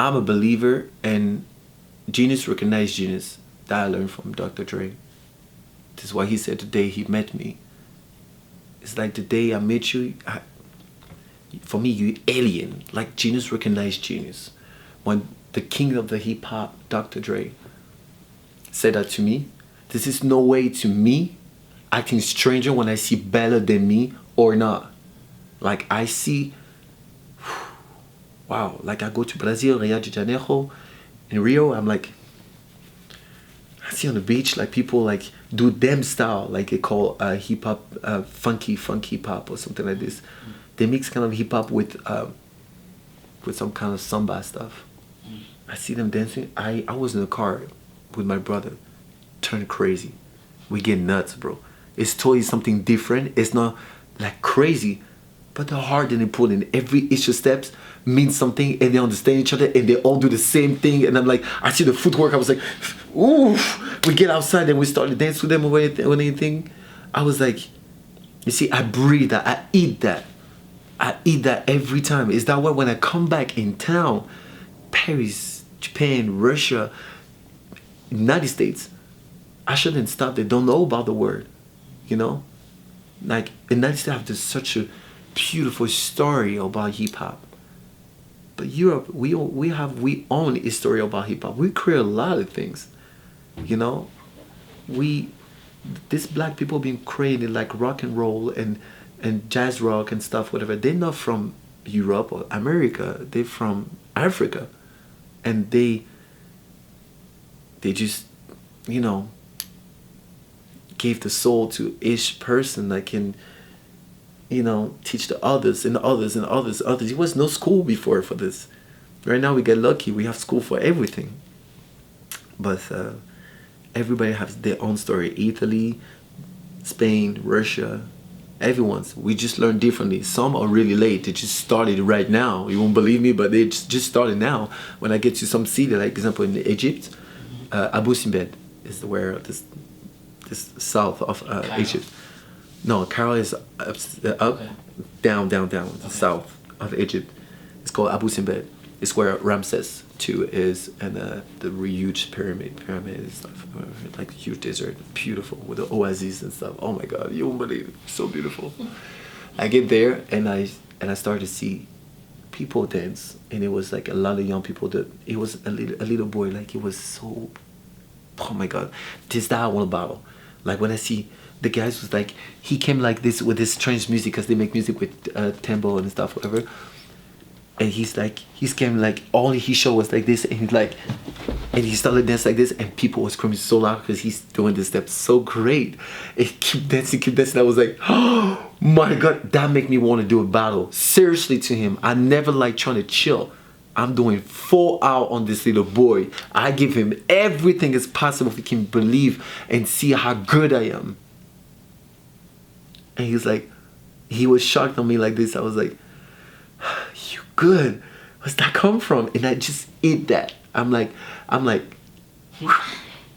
I'm a believer in genius recognize genius. That I learned from Dr. Dre. This is why he said the day he met me. It's like the day I met you, for me, you alien. Like genius recognize genius. When the king of the hip hop, Dr. Dre, said that to me, this is no way to me acting stranger when I see better than me or not. Like I see, wow, like I go to Brazil, Rio de Janeiro, in Rio, I'm like, I see on the beach like people like do them style, like they call hip hop funky hip hop or something like this. They mix kind of hip hop with some kind of samba stuff. I see them dancing. I was in the car with my brother, turned crazy. We get nuts, bro. It's totally something different. It's not like crazy, but the heart that they put in every each steps means something, and they understand each other, and they all do the same thing. And I'm like, I see the footwork. I was like, ooh. We get outside and we start to dance with them or anything. I was like, you see, I breathe that. I eat that. I eat that every time. Is that why when I come back in town, Paris, Japan, Russia, United States, I shouldn't stop. They don't know about the word, you know? Like, United States have this, such a beautiful story about hip hop. But Europe, we own a story about hip hop. We create a lot of things, you know? These black people being created like rock and roll and jazz rock and stuff, whatever. They're not from Europe or America. They're from Africa, and they just, you know, gave the soul to each person that can, you know, teach the others and others and others. There was no school before for this. Right now we get lucky. We have school for everything. But everybody has their own story. Italy, Spain, Russia, everyone's. We just learn differently. Some are really late. They just started right now. You won't believe me, but they just started now. When I get to some city, like example in Egypt, Abu Simbed is where this south of Egypt. No, Cairo is up, okay. down, okay. South of Egypt. It's called Abu Simbed. It's where Ramses II is, and the huge pyramid and stuff, like huge desert, beautiful with the oases and stuff. Oh my God, you won't believe it. So beautiful. I get there and I started to see people dance, and it was like a lot of young people. It was a little boy, like it was so. Oh my God, this that I want to battle. Like when I see the guys was like, he came like this with this strange music because they make music with tempo and stuff, whatever. And he's came like all he showed was like this, and he's like, and he started dancing like this, and people were screaming so loud because he's doing this step so great. And keep dancing. I was like, oh my God, that make me want to do a battle. Seriously to him, I never like trying to chill. I'm doing full out on this little boy. I give him everything as possible if he can believe and see how good I am. And he's like, he was shocked on me like this. I was like, you good? Where's that come from? And I just eat that. I'm like,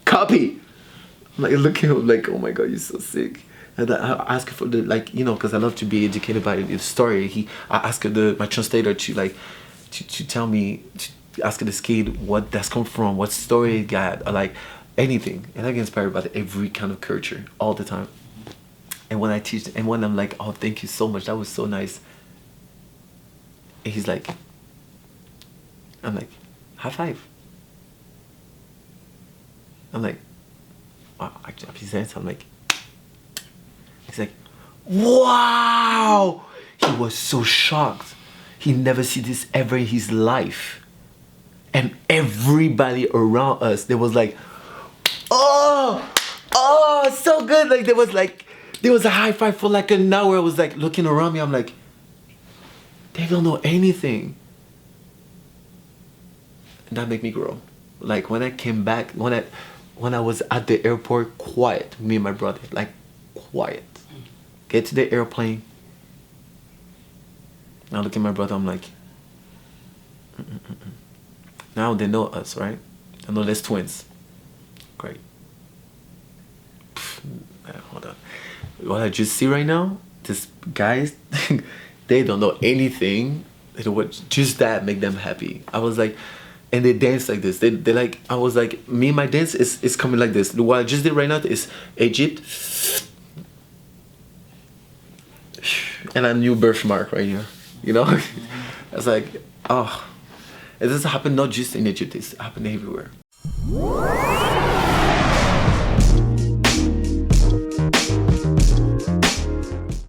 copy. I'm like looking at him like, oh my God, you're so sick. And I ask for the, like, you know, because I love to be educated by the story. I asked my translator to like, to tell me, to ask this kid what that's come from, what story it got, or like anything. And I get inspired by every kind of culture all the time. And when I teach, and when I'm like, oh, thank you so much, that was so nice. And he's like, I'm like, high five. I'm like, wow, I jump his hands. I'm like, he's like, wow. He was so shocked. He never see this ever in his life. And everybody around us, there was like, oh, so good. Like there was a high five for like an hour. I was like looking around me. I'm like, they don't know anything. And that made me grow. Like when I came back, when I was at the airport, quiet, me and my brother, like quiet. Get to the airplane. Now look at my brother, I'm like, Now they know us, right? They know there's twins. Great. Hold on. What I just see right now, these guys, they don't know anything. Just that make them happy. I was like, and they dance like this. They like, I was like, me, my dance is coming like this. What I just did right now is Egypt, and a new birthmark right here. You know, it's like, oh, it doesn't happen not just in Egypt. It's happening everywhere.